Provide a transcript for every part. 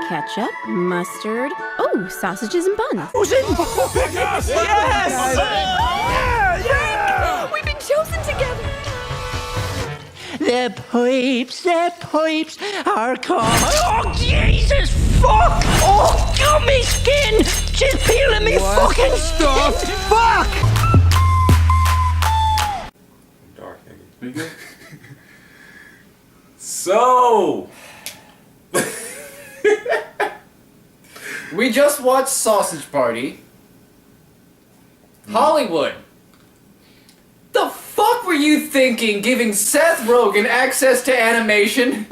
ketchup, mustard, oh, sausages and buns. Oh my gosh! Yes! We've been chosen together. The pipes are coming. Oh, Jesus, fuck! Oh, gummy skin! She's peeling me fucking stuff! Fuck! Dark nigga. So, we just watched Sausage Party. Hollywood. The fuck were you thinking giving Seth Rogen access to animation?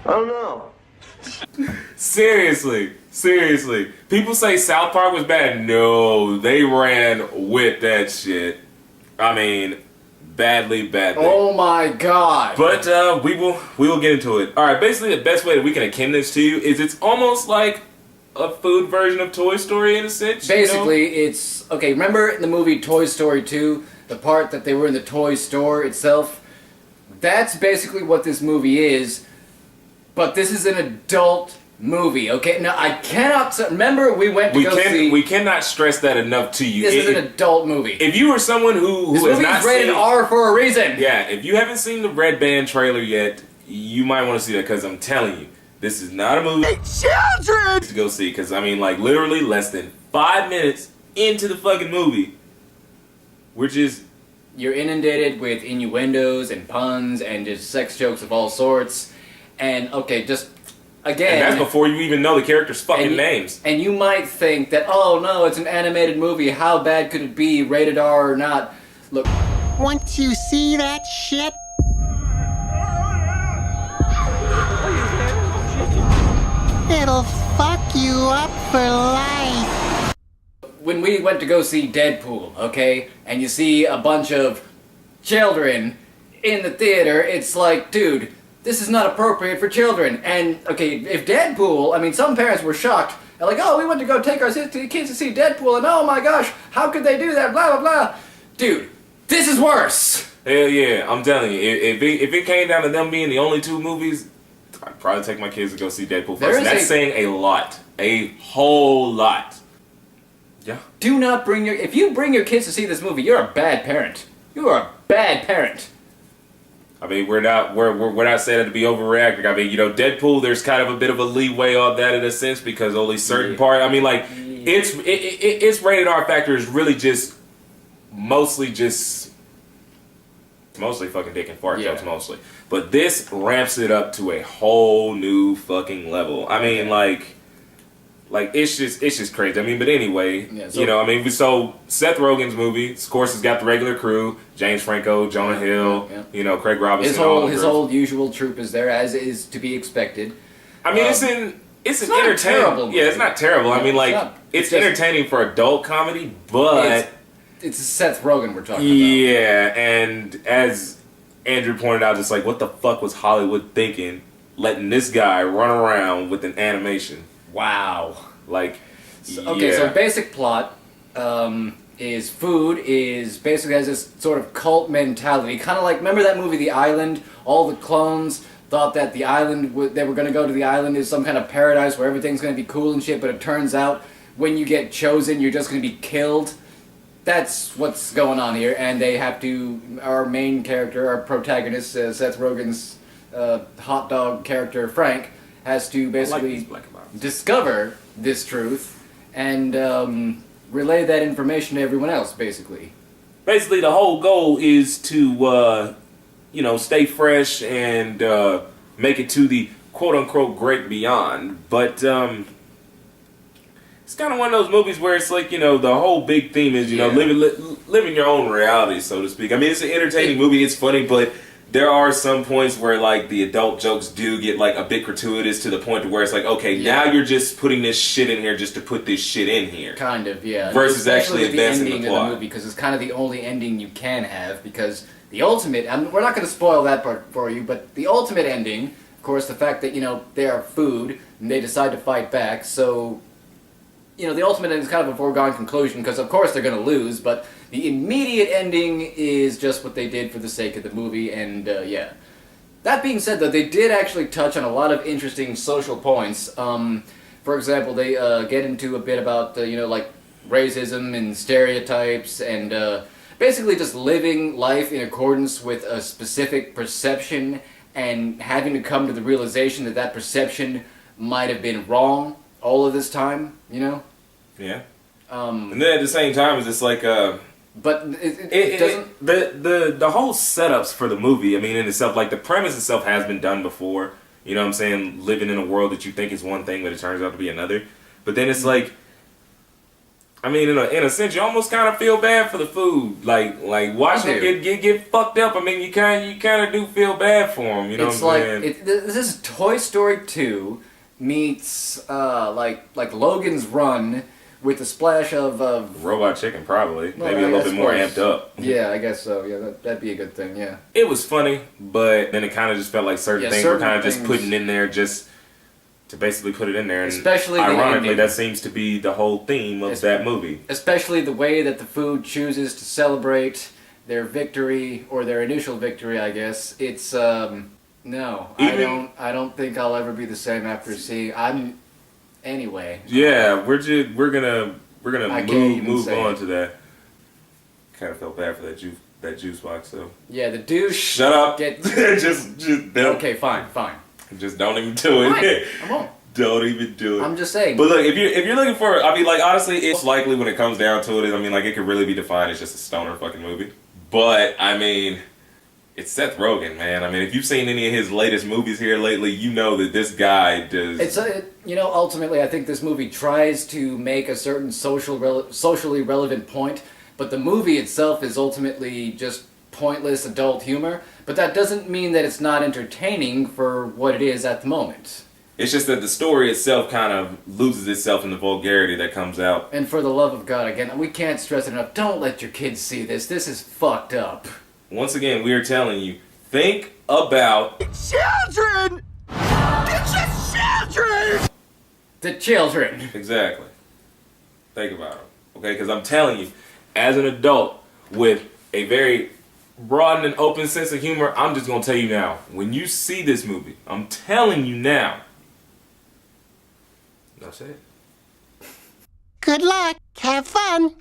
I don't know. seriously, people say South Park was bad. No, they ran with that shit. I mean, badly. Oh my god. But we will get into it. All right, basically the best way that we can akin this to is it's almost like a food version of Toy Story in a sense. Basically, it's okay. Remember in the movie Toy Story 2, the part that they were in the toy store itself? That's basically what this movie is. But this is an adult movie, okay? Now, I cannot... Remember, we went to see... We cannot stress that enough to you. This is an adult movie. If you were someone who this has movie not is rated seen... R for a reason. Yeah, if you haven't seen the Red Band trailer yet, you might want to see that, because I'm telling you, this is not a movie Children! to go see, because, I mean, like, literally less than 5 minutes into the fucking movie, we're just... You're inundated with innuendos and puns and just sex jokes of all sorts. And, okay, just... Again, and that's before you even know the characters' fucking names. And you might think that, oh no, it's an animated movie, how bad could it be, rated R or not? Look. Want to see that shit? It'll fuck you up for life. When we went to go see Deadpool, okay, and you see a bunch of children in the theater, it's like, dude, this is not appropriate for children. And, okay, if Deadpool, I mean, some parents were shocked. They're like, oh, we went to go take our kids to see Deadpool, and oh my gosh, how could they do that, blah, blah, blah. Dude, this is worse. Hell yeah, I'm telling you, if it came down to them being the only two movies, I'd probably take my kids to go see Deadpool first. And that's saying a lot. A whole lot. Yeah. Do not bring your... If you bring your kids to see this movie, you're a bad parent. You are a bad parent. I mean, we're not saying it to be overreacting. I mean, you know, Deadpool, there's kind of a bit of a leeway on that in a sense because only certain part. I mean, like, its rated R factor is really just mostly fucking dick and fart jokes mostly. But this ramps it up to a whole new fucking level. I mean, like it's just crazy. I mean, but anyway, you know, I mean, so Seth Rogen's movie, of course, has got the regular crew: James Franco, Jonah Hill, you know, Craig Robinson. His whole usual troupe is there, as is to be expected. I mean, it's an entertaining. Terrible. Yeah, it's not terrible. I mean, like it's entertaining for adult comedy, but it's Seth Rogen we're talking about. Yeah, and as Andrew pointed out, just like what the fuck was Hollywood thinking, letting this guy run around with an animation? Wow. Like, okay, so basic plot is food is basically has this sort of cult mentality. Kind of like, remember that movie The Island? All the clones thought that the island, they were going to go to the island is some kind of paradise where everything's going to be cool and shit, but it turns out when you get chosen, you're just going to be killed. That's what's going on here, and they have to, our main character, our protagonist, Seth Rogen's hot dog character, Frank, has to basically discover this truth and relay that information to everyone else, basically. Basically, the whole goal is to, you know, stay fresh and make it to the quote-unquote great beyond. But it's kind of one of those movies where it's like, you know, the whole big theme is, you know, living your own reality, so to speak. I mean, it's an entertaining movie, it's funny, but there are some points where, like, the adult jokes do get, like, a bit gratuitous to the point to where it's like, okay, now you're just putting this shit in here just to put this shit in here. Kind of, yeah. Versus actually advancing the ending plot. Of the movie, because it's kind of the only ending you can have, because the ultimate, we're not going to spoil that part for you, but the ultimate ending, of course, the fact that, you know, they are food, and they decide to fight back, so, you know, the ultimate ending is kind of a foregone conclusion, because of course they're going to lose, but the immediate ending is just what they did for the sake of the movie, and yeah. That being said, though, they did actually touch on a lot of interesting social points. For example, they get into a bit about, like racism and stereotypes and basically just living life in accordance with a specific perception and having to come to the realization that that perception might have been wrong all of this time, Yeah. And then at the same time, it's just like, but it doesn't... the whole setups for the movie, I mean, in itself, like the premise itself has been done before. You know what I'm saying? Living in a world that you think is one thing, but it turns out to be another. But then it's like, I mean, in a sense, you almost kind of feel bad for the food. Like watching them get fucked up. I mean, you kind of do feel bad for them. You know it's what I'm saying? This is Toy Story 2 meets like Logan's Run with a splash of Robot Chicken, probably. Well, maybe a little bit more course. amped up. Yeah, I guess so. Yeah, that'd be a good thing. Yeah. It was funny, but then it kind of just felt like certain things were kind of just things- putting in there just to basically put it in there. And Especially the ironically, ending. that seems to be the whole theme of that movie. Especially the way that the food chooses to celebrate their victory or their initial victory, I guess. It's no, I don't think I'll ever be the same after seeing. Anyway. Yeah, we're gonna I can't even move say on it. to that. Kind of felt bad for that juice box though. Yeah, the douche. Shut up. just don't. Okay, fine. Just don't even do it. Fine, I won't. Don't even do it. I'm just saying. But look, if you're looking for, I mean, like honestly, it's likely when it comes down to it. I mean, like it could really be defined as just a stoner fucking movie. But I mean, it's Seth Rogen, man. I mean, if you've seen any of his latest movies here lately, you know that this guy does. It's ultimately, I think this movie tries to make a certain socially relevant point, but the movie itself is ultimately just pointless adult humor. But that doesn't mean that it's not entertaining for what it is at the moment. It's just that the story itself kind of loses itself in the vulgarity that comes out. And for the love of God, again, we can't stress it enough. Don't let your kids see this. This is fucked up. Once again, we are telling you, think about Children! It's just children! The children. exactly. Think about them, okay? Because I'm telling you, as an adult with a very broad and open sense of humor, I'm just gonna tell you now. When you see this movie, I'm telling you now. That's it. Good luck. Have fun.